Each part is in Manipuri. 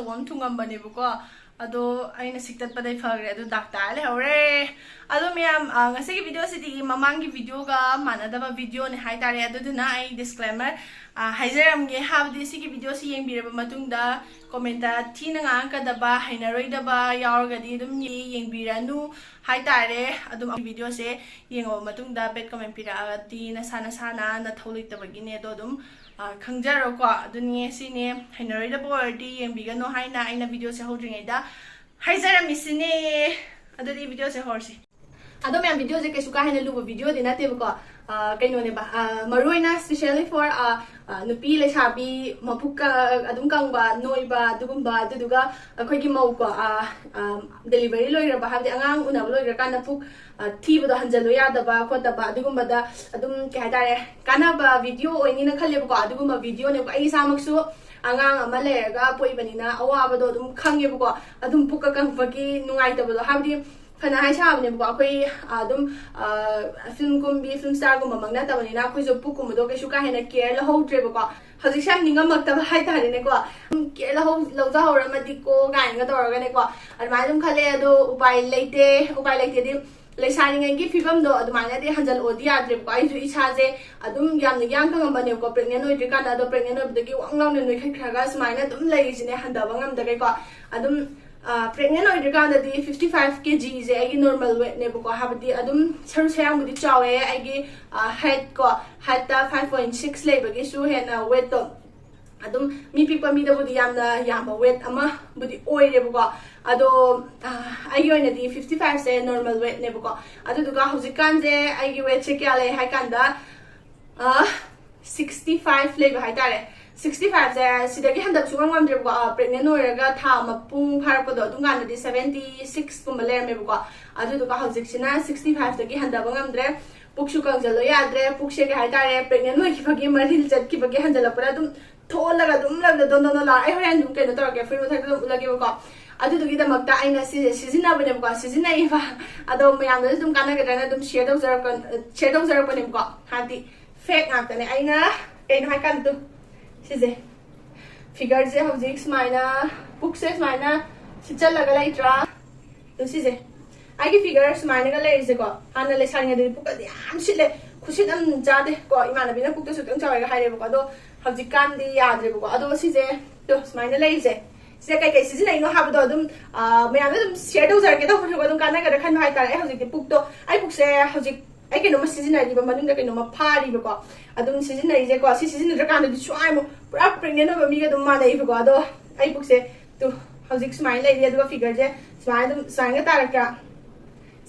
achawam thungambanibuko ado aina siktat padai phagre ado dakta le hore ado miyam ngase ki video sidi mamang ki video ga manadaba video ne hai tare ado duna ai disclaimer haijaram ge habdi sigi video si yengbiraba matungda comment ta thina nga ka daba hainaroi daba yaurgadi dum yengbiranu hai tare ado video se yengo matungda bet comment pira adi na sana na tholitabagi ne do dum khangjar ko aduni sine hainaroi daba ordi yengbigano haina aina video se hodringai da haijaram isine adudi video se horsi ado me video je kesu ka haina luba video de na te ko kaino ne ba maroina especially for nupi le sabi mapuka adum kangba noiba dugumba duduga akhoi gi mau ko delivery loira ba habdi angang una loira kana puk thiba do hanjalo yada ba khota ba dugumba da adum kai dare kana ba video oini na khalle ko dugumba video ne ko ai samaksu angang ama lerga poibanina awaba do adum khange ko adum puka kangba gi nungai da ba habdi fana hai sabne ba koi adum film kumbi film star gum mangna tabani na khoi jo pukum do ke shuka hena care la hodre ba ko hajik sam ninga makta ba hai tare ne ko care la ho loja hora ma di ko ga nga dor ga ne ko admai dum khale ado upai leite di leisani ngai gi fibam do admai na di hanjal odi adre ko ai ju isa je adum yam ne yang kang ba ne ko pregnant oi kan ado pregnant oi de gi wanglang ne noi khai ga smai na dum lei jine handa ba ngam da ko adum pregnant oi kan da di 55 kg je ai normal weight ne ko habdi adum saru sayang budi chawe ai gi height ko height ta 5.6 le ba gi su he na weight to adum mi pipa mi da budi yam weight ama budi oi re ko ado ai gi ne di 55 se normal weight ne ko adu duga hoji kan je ai gi weight che kya le hai kan da 65 le ba hai tare 65 je sidagi handap suwang wam dreb ko pregnant oiraga tha mapung pharpa do dunga na di 76 kum ler me ko adu du ka hojik sina 65 dagi handap ngam dre puksu kang jalo ya dre pukse ge hai tare pregnant oi ki bagi maril jat ki bagi handala pura dum tholaga dum la don la ai horan dum ke no tor ke firu thak dum ulagi ko adu du gi da makta aina sizina bane ko sizina iba ado mayam dum kana ge dana dum share dog zar ko nim ko hadi fake ngak tane aina ke no hai kan tu size figure je hojik smaina book se smaina sichal laga laitra to size ai gi figure smaina ga lai je ko ana le sanga de book de am sile khushi dam jade ko imana bina book to su tang chawa ga haire ko do hojik kan di yadre ko ado size to smaina lai je se kai kai size nai no hab do dum me am dum share do jar ke do ko dum kana ga khan hai ta ai hojik book to ai book se hojik ai ke no ma season ai ba manung da ke no ma phari ba ko adum season ai je ko si season da kan da chuai mo pura pregnant ba mi ga dum ma dai ba ko ado ai book se to hojik smile lai dia do figure je smile dum sang ga tar ka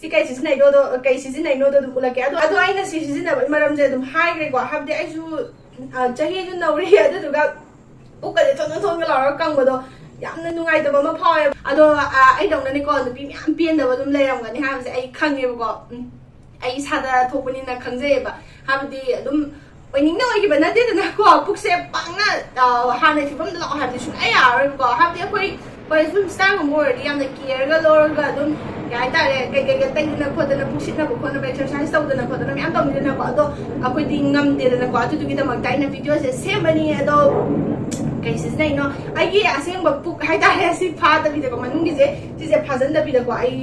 si kai season ai do kai season ai no do dum ula ke ado ai na si season ba maram je dum hai gre ko hab de ai ju chahi ju no ri ado do ga book ka de thon ga la kang ba do yamna nungai da ba ma phaw ado ai dong na ni ko du pi myam pien da ba dum lai ram ga ni ha se ai khang ye ba ko ai sada thopani na khangje ba habdi adum oining na oi ba na de na ko pukse pangna ha na fibam da ha de shun ai ar ko habdi koi film star mo more yam na kier ga lor ga adum gai ta re ge tai na ko da na pushit na ko na exercise to da na ko da na myam dom de na ko ado akoi ding ngam de na ko atu gi da mag tai na video se sem bani ado cases na no ai gi asing ba puk hai ta re si pha da bi da ko manung gi je phazan da bi da ko ai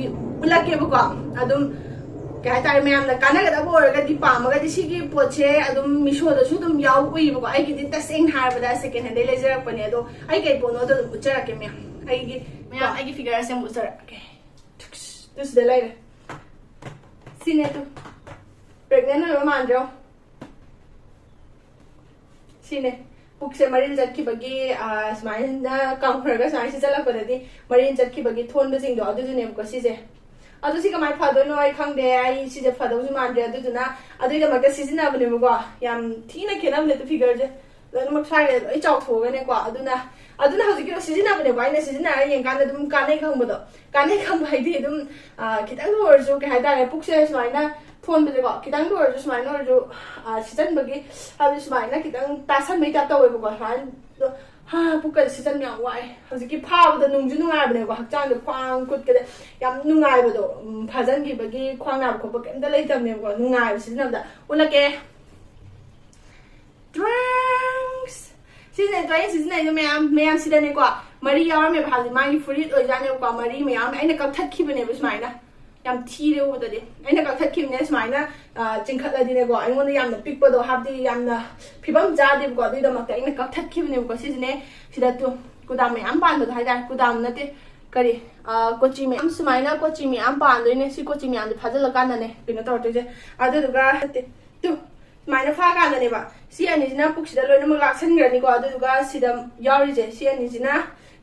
ulake ba ko adum kai tare me amna kana ga da bor ga di pa ma ga di sigi poche adum misho da su dum yaw ui ba ai gi di ta sing har ba da second hand laser pa ne do ai kai bono do uchara ke me ai gi figure sem uchara okay dus de lai sine tu pregnant no mandro sine puk se marin jat ki bagi smile na kam phar ga sai se chala pa di marin jat ki bagi thon da jing do adu ne ko si je adu si kamai phado no ai khang de ai si je phado ju man de adu duna adu ga makta season na bane mo ko yam thina khenam le to figure je lo mak sai ai chau tho ga ne ko aduna hoji ki season na bane ko ai na season na ai yang kan dum kan nei khang bodo kan nei khang bai di dum kitang do ju ka hai da puk se smai na phone bele ko kitang do ju smai no ju season bagi ha ju smai na kitang ta san mai ta to ko han ha puka season yang wai hoji ki phaw da nung ju nungai bane ko hakchang de khwang kut ke yam nungai ba do phazan gi bagi khwang na ko ba kem da lai tam ne ko nungai season da ulake drinks season 20 season 9 me am season ne ko ꯃꯔꯤ ꯌꯥꯎꯔꯝꯃꯦꯕ ꯍꯥꯏꯕꯗꯤ ꯃꯥꯒꯤ ꯐꯨꯔꯤꯠ ꯑꯣꯏꯖꯥꯠꯅꯦꯕꯀꯣ ꯃꯔꯤ ꯃꯌꯥꯝ ꯑꯩꯅ ꯀꯛꯊꯠꯈꯤꯕꯅꯦꯕ ꯁꯨꯃꯥꯏꯅ ꯌꯥꯝ ꯊꯤꯔꯦ ꯎꯕꯗꯗꯤ ꯑꯩꯅ ꯀꯛꯊꯠꯈꯤꯕꯅꯦ ꯁꯨꯃꯥꯏꯅ ꯆꯤꯡꯈꯠꯂꯗꯤꯅꯦꯀꯣ ꯑꯩꯉꯣꯟꯗ ꯌꯥꯝꯅ ꯄꯤꯛꯄꯗꯣ ꯍꯥꯏꯕꯗꯤ ꯌꯥꯝꯅ ꯐꯤꯕꯝ ꯆꯥꯗꯦꯕꯀꯣ ꯑꯗꯨꯒꯤꯗꯃꯛꯇ ꯑꯩꯅ ꯀꯛꯊꯠꯈꯤꯕꯅꯦꯕꯀꯣ ꯁꯤꯁꯤꯅꯦ ꯁꯤꯗ ꯀꯨꯗꯥꯝ ꯃꯌꯥꯝ ꯄꯥꯟꯕꯗꯣ ꯍꯥꯏꯇꯥꯔꯦ ꯀꯨꯗꯥꯝ ꯅꯠꯇꯦ ꯀꯔꯤ ꯀꯣꯆꯤ ꯃꯌꯥꯝ ꯁꯨꯃꯥꯏꯅ ꯀꯣꯆꯤ ꯃꯌꯥꯝ ꯄꯥꯟꯗꯣꯏꯅꯦ ꯁꯤ ꯀꯣꯆꯤ ꯃꯌꯥꯝꯁꯦ ꯐꯥꯖꯤꯜꯂꯀꯥꯟꯗꯅꯦ ꯀꯩꯅꯣ ꯇꯧꯔꯛꯇꯣꯏꯁꯦ ꯑꯗꯨꯗꯨꯒ ꯅꯠꯇꯦ ꯁꯨꯃꯥꯏꯅ ꯐꯥꯀꯥꯟꯗꯅꯦꯕ ꯁꯤ ꯑꯅꯤꯁꯤꯅ ꯄꯨꯛꯁꯤꯗ ꯂꯣꯏꯅꯃꯛ ꯂꯥꯛꯁꯟꯈ꯭ꯔꯅꯤꯀꯣ ꯑꯗꯨꯗꯨꯒ ꯁꯤꯗ ꯌꯥꯎꯔꯤꯁꯦ ꯁꯤ ꯑꯅꯤꯁꯤꯅ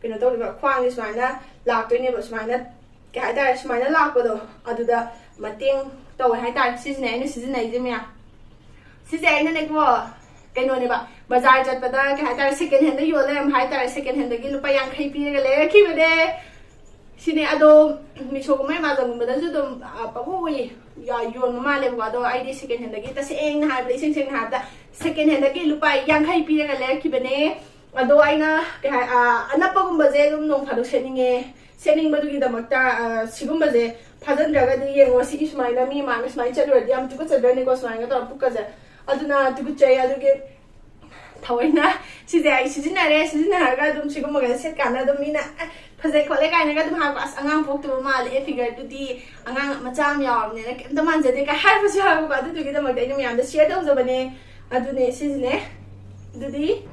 ꯀꯩꯅꯣ ꯇꯧꯔꯤꯕ ꯈ꯭ꯋꯥꯡꯁꯦ ꯁꯨꯃꯥꯏꯅ ꯂꯥꯛꯇꯣꯏꯅꯦꯕ ꯁꯨꯃꯥꯏꯅ ꯀꯩ ꯍꯥꯏꯇꯥꯔꯦ ꯁꯨꯃꯥꯏꯅ ꯂꯥꯛꯄꯗꯣ ꯑꯗꯨꯗ ꯃꯇꯦꯡ ꯇꯧꯋꯦ ꯍꯥꯏꯇꯥꯔꯦ ꯁꯤꯁꯤꯅꯦ ꯑꯩꯅ ꯁꯤꯖꯤꯟꯅꯩꯁꯦ ꯃꯌꯥꯝ ꯁꯤꯁꯦ ꯑꯩꯅꯅꯦꯀꯣ ꯀꯩꯅꯣꯅꯦꯕ ꯕꯖꯥꯔ ꯆꯠꯄꯗ ꯀꯩ ꯍꯥꯏꯇꯥꯔꯦ ꯁꯦꯀꯦꯟ ꯍꯦꯟꯗ ꯌꯣꯜ ꯂꯩꯔꯝꯕ ꯍꯥꯏꯇꯥꯔꯦ ꯁꯦꯀꯦꯟ ꯍꯦꯟꯗꯒꯤ ꯂꯨꯄꯥ 50 ꯄꯤꯔꯒ ꯂꯩꯔꯛꯈꯤꯕꯅꯦ sini ado miso kumai mazang bada ju dum pabu ya yon male ba do ID second hand gi ta seng na ha seng seng ha da second hand gi lupai yang khai pi ga le ki bane ado aina anapa gum ba je dum nong phado sening ba du gi da makta sigum ba je phajan daga di yengo sigi smai na mi ma smai chalu ri am tu ko chadra ne ko smai ga to pukka je aduna tu ku chai adu ge thawina si je ai sijina ga dum sigum ga set kana dum mina Kasi ko le kaya nga dum ha as angang pok tu mal e figure tu di angang macam yaw ne like the man jade ka har pa siya ko adu tu kita magdai no yam da share daw zabane adu ne sis ne dudi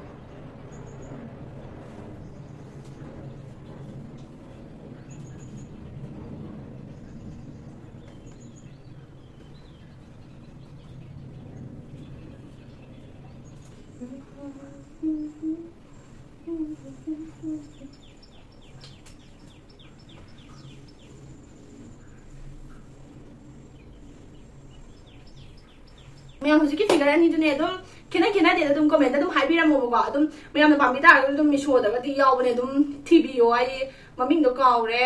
Mayam hujiki figure ani dune dum kena de dum comment dum haibiramo ba dum mayam na pambi ta dum miso da ti yaw bane dum tv yo ai maming do kaure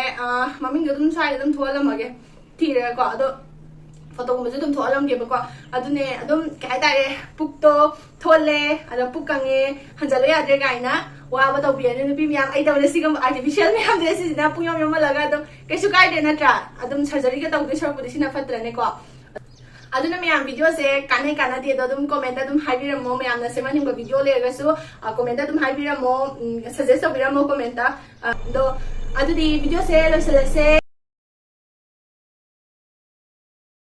maming do dum sai dum tholamage tire ko ado photo gum dum tholam ge ba ko adune dum kai tare puk to thole ado pukange hanjalo ya de gaina wa ba to bi ne bi myam ai dawle sigam artificial myam de si na puyam yam laga dum kesu kai de na tra adum surgery ga taw de sor pudi sina fatra ne ko aduna mayam video se kana de dum comment dum haibiramo mayam na semani ba video le ga so comment dum haibiramo suggest obiramo comment do adu di video se lo se